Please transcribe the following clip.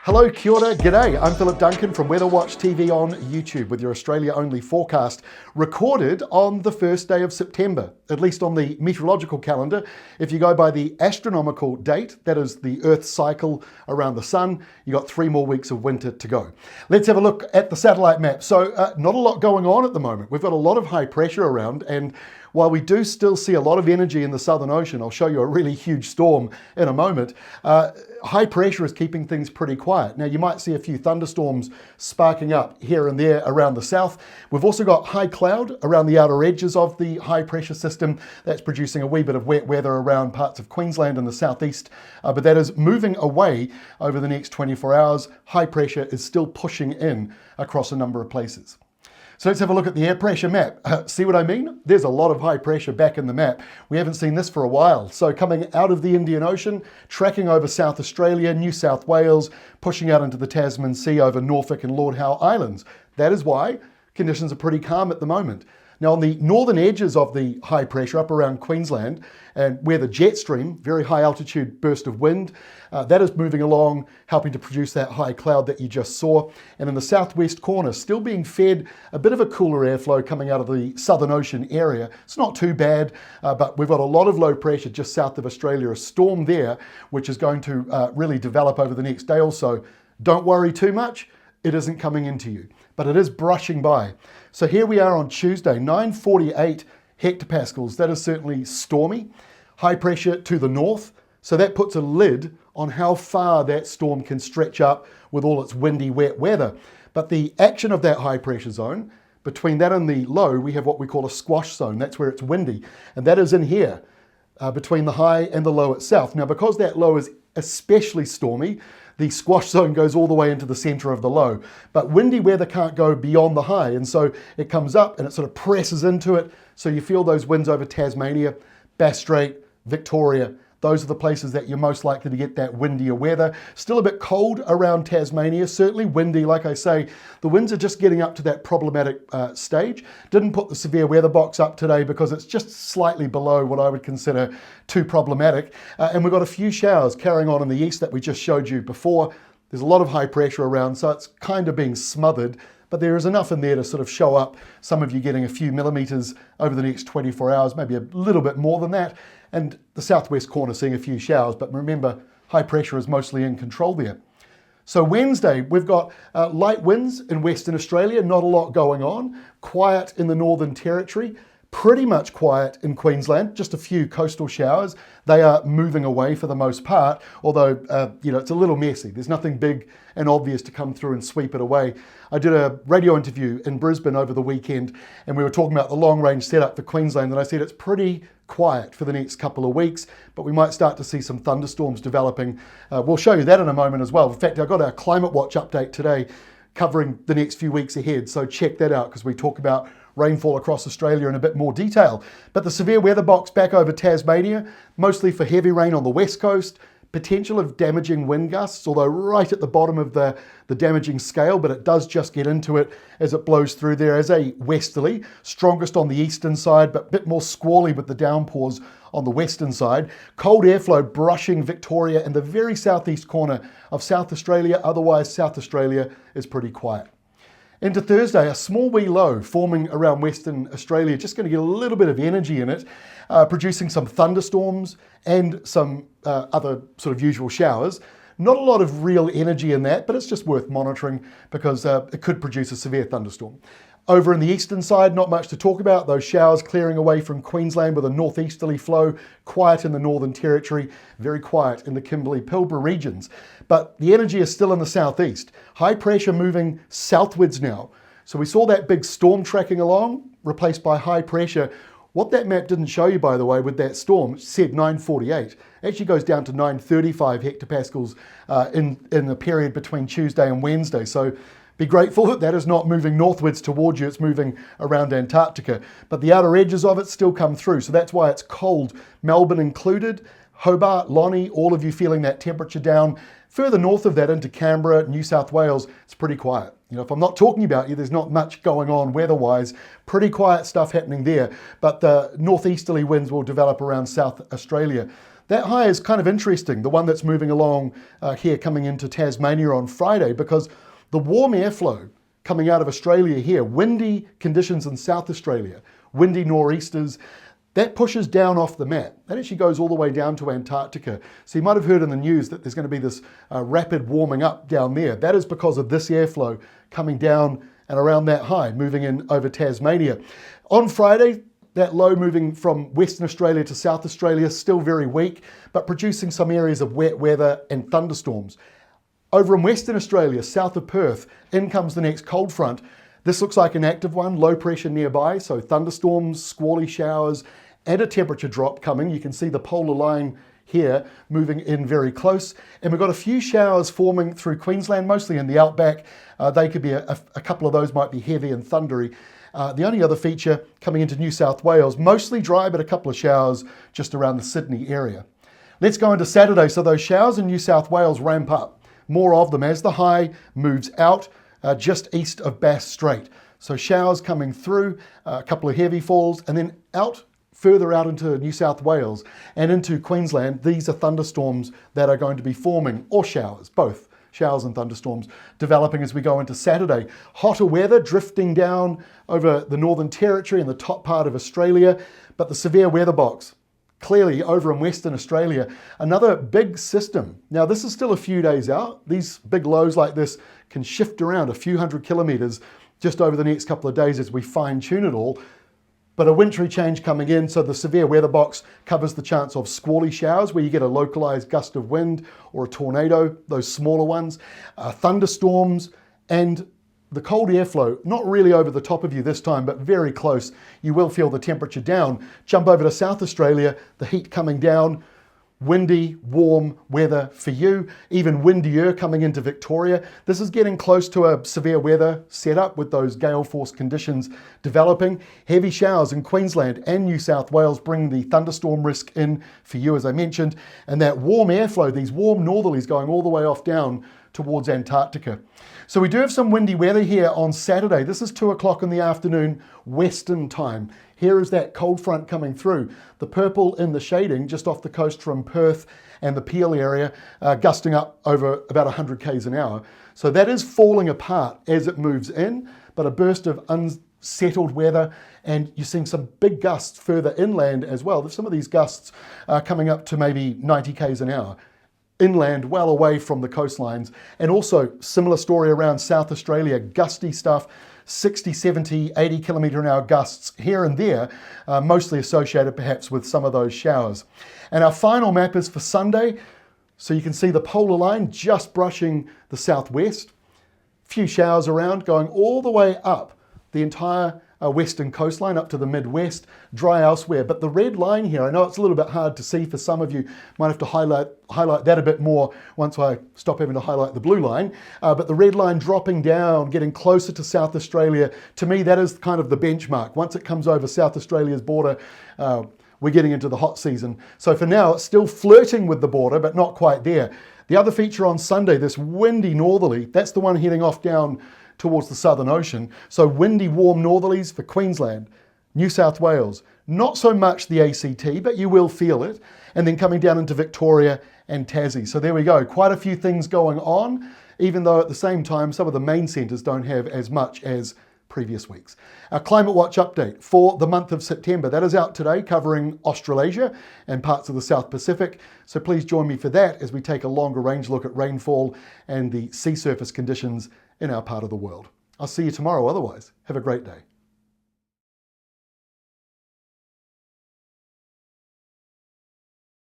Hello, kia ora, g'day. I'm Philip Duncan from WeatherWatch TV on YouTube with your Australia-only forecast, recorded on the first day of September, at least on the meteorological calendar. If you go by the astronomical date, that is the Earth's cycle around the sun, you got 3 more weeks of winter to go. Let's have a look at the satellite map. So not a lot going on at the moment. We've got a lot of high pressure around, and while we do still see a lot of energy in the Southern Ocean, I'll show you a really huge storm in a moment, high pressure is keeping things pretty quiet. Now you might see a few thunderstorms sparking up here and there around the south. We've also got high cloud around the outer edges of the high pressure system. That's producing a wee bit of wet weather around parts of Queensland and the southeast, but that is moving away over the next 24 hours. High pressure is still pushing in across a number of places. So let's have a look at the air pressure map. See what I mean? There's a lot of high pressure back in the map. We haven't seen this for a while. So coming out of the Indian Ocean, tracking over South Australia, New South Wales, pushing out into the Tasman Sea over Norfolk and Lord Howe Islands. That is why conditions are pretty calm at the moment. Now on the northern edges of the high pressure up around Queensland, and where the jet stream, very high altitude burst of wind, that is moving along, helping to produce that high cloud that you just saw. And in the southwest corner, still being fed a bit of a cooler airflow coming out of the Southern Ocean area. It's not too bad, but we've got a lot of low pressure just south of Australia, a storm there, which is going to really develop over the next day or so. Don't worry too much. It isn't coming into you, but it is brushing by. So here we are on Tuesday, 948 hectopascals. That is certainly stormy. High pressure to the north. So that puts a lid on how far that storm can stretch up with all its windy, wet weather. But the action of that high pressure zone, between that and the low, we have what we call a squash zone. That's where it's windy. And that is in here, between the high and the low itself. Now, because that low is especially stormy, the squash zone goes all the way into the center of the low. But windy weather can't go beyond the high. And so it comes up and it sort of presses into it. So you feel those winds over Tasmania, Bass Strait, Victoria. Those are the places that you're most likely to get that windier weather. Still a bit cold around Tasmania, certainly windy. Like I say, the winds are just getting up to that problematic stage. Didn't put the severe weather box up today because it's just slightly below what I would consider too problematic. And we've got a few showers carrying on in the east that we just showed you before. There's a lot of high pressure around, so it's kind of being smothered, but there is enough in there to sort of show up. Some of you getting a few millimeters over the next 24 hours, maybe a little bit more than that. And the southwest corner seeing a few showers, but remember, high pressure is mostly in control there. So Wednesday, we've got light winds in Western Australia, not a lot going on. Quiet in the Northern Territory, pretty much quiet in Queensland, just a few coastal showers. They are moving away for the most part, although it's a little messy. There's nothing big and obvious to come through and sweep it away. I did a radio interview in Brisbane over the weekend, and we were talking about the long-range setup for Queensland, and I said it's pretty quiet for the next couple of weeks, but we might start to see some thunderstorms developing. We'll show you that in a moment as well. In fact, I've got our ClimateWatch update today covering the next few weeks ahead, so check that out because we talk about rainfall across Australia in a bit more detail. But the severe weather box back over Tasmania, mostly for heavy rain on the west coast, potential of damaging wind gusts, although right at the bottom of the damaging scale, but it does just get into it as it blows through there as a westerly, strongest on the eastern side, but a bit more squally with the downpours on the western side. Cold airflow brushing Victoria and the very southeast corner of South Australia. Otherwise, South Australia is pretty quiet. Into Thursday, a small wee low forming around Western Australia, just going to get a little bit of energy in it, producing some thunderstorms and some other sort of usual showers. Not a lot of real energy in that, but it's just worth monitoring because it could produce a severe thunderstorm. Over in the eastern side, not much to talk about. Those showers clearing away from Queensland with a northeasterly flow, quiet in the Northern Territory, very quiet in the Kimberley-Pilbara regions. But the energy is still in the southeast. High pressure moving southwards now. So we saw that big storm tracking along, replaced by high pressure. What that map didn't show you, by the way, with that storm, it said 948. Actually goes down to 935 hectopascals in the period between Tuesday and Wednesday. So be grateful that that is not moving northwards towards you, it's moving around Antarctica. But the outer edges of it still come through, so that's why it's cold. Melbourne included, Hobart, Lonnie, all of you feeling that temperature down. Further north of that into Canberra, New South Wales, it's pretty quiet. if I'm not talking about you, there's not much going on weather-wise. Pretty quiet stuff happening there, but the northeasterly winds will develop around South Australia. That high is kind of interesting, the one that's moving along here coming into Tasmania on Friday, because the warm airflow coming out of Australia here, windy conditions in South Australia, windy nor'easters, that pushes down off the map. That actually goes all the way down to Antarctica. So you might have heard in the news that there's going to be this rapid warming up down there. That is because of this airflow coming down and around that high, moving in over Tasmania. On Friday, that low moving from Western Australia to South Australia, still very weak, but producing some areas of wet weather and thunderstorms. Over in Western Australia, south of Perth, in comes the next cold front. This looks like an active one, low pressure nearby, so thunderstorms, squally showers, and a temperature drop coming. You can see the polar line here moving in very close. And we've got a few showers forming through Queensland, mostly in the outback. They could be, a couple of those might be heavy and thundery. The only other feature coming into New South Wales, mostly dry, but a couple of showers just around the Sydney area. Let's go into Saturday. So those showers in New South Wales ramp up, more of them as the high moves out just east of Bass Strait. So showers coming through, a couple of heavy falls, and then further out into New South Wales and into Queensland, these are thunderstorms that are going to be forming, or showers, both showers and thunderstorms developing as we go into Saturday. Hotter weather drifting down over the Northern Territory and the top part of Australia, but the severe weather box clearly over in Western Australia. Another big system. Now this is still a few days out. These big lows like this can shift around a few hundred kilometres just over the next couple of days as we fine tune it all. But a wintry change coming in, so the severe weather box covers the chance of squally showers where you get a localised gust of wind or a tornado, those smaller ones, thunderstorms, and the cold airflow, not really over the top of you this time, but very close. You will feel the temperature down. Jump over to South Australia, the heat coming down, windy, warm weather for you, even windier coming into Victoria. This is getting close to a severe weather setup with those gale force conditions developing. Heavy showers in Queensland and New South Wales bring the thunderstorm risk in for you, as I mentioned, and that warm airflow, these warm northerlies going all the way off down towards Antarctica. So we do have some windy weather here on Saturday. This is 2 o'clock in the afternoon, Western time. Here is that cold front coming through. The purple in the shading just off the coast from Perth and the Peel area, gusting up over about 100 k's an hour. So that is falling apart as it moves in, but a burst of unsettled weather, and you're seeing some big gusts further inland as well. Some of these gusts are coming up to maybe 90 k's an hour. Inland, well away from the coastlines. And also similar story around South Australia, gusty stuff, 60, 70, 80 kilometre an hour gusts here and there, mostly associated perhaps with some of those showers. And our final map is for Sunday. So you can see the polar line just brushing the southwest. Few showers around, going all the way up the entire western coastline up to the Midwest, dry elsewhere. But the red line here, I know it's a little bit hard to see for some of you, might have to highlight that a bit more once I stop having to highlight the blue line. But the red line dropping down, getting closer to South Australia, to me that is kind of the benchmark. Once it comes over South Australia's border, we're getting into the hot season. So for now, it's still flirting with the border, but not quite there. The other feature on Sunday, this windy northerly, that's the one heading off down towards the Southern Ocean. So windy, warm northerlies for Queensland, New South Wales. Not so much the ACT, but you will feel it. And then coming down into Victoria and Tassie. So there we go. Quite a few things going on, even though at the same time, some of the main centres don't have as much as previous weeks. Our ClimateWatch update for the month of September, that is out today, covering Australasia and parts of the South Pacific. So please join me for that as we take a longer range look at rainfall and the sea surface conditions in our part of the world. I'll see you tomorrow. Otherwise, have a great day.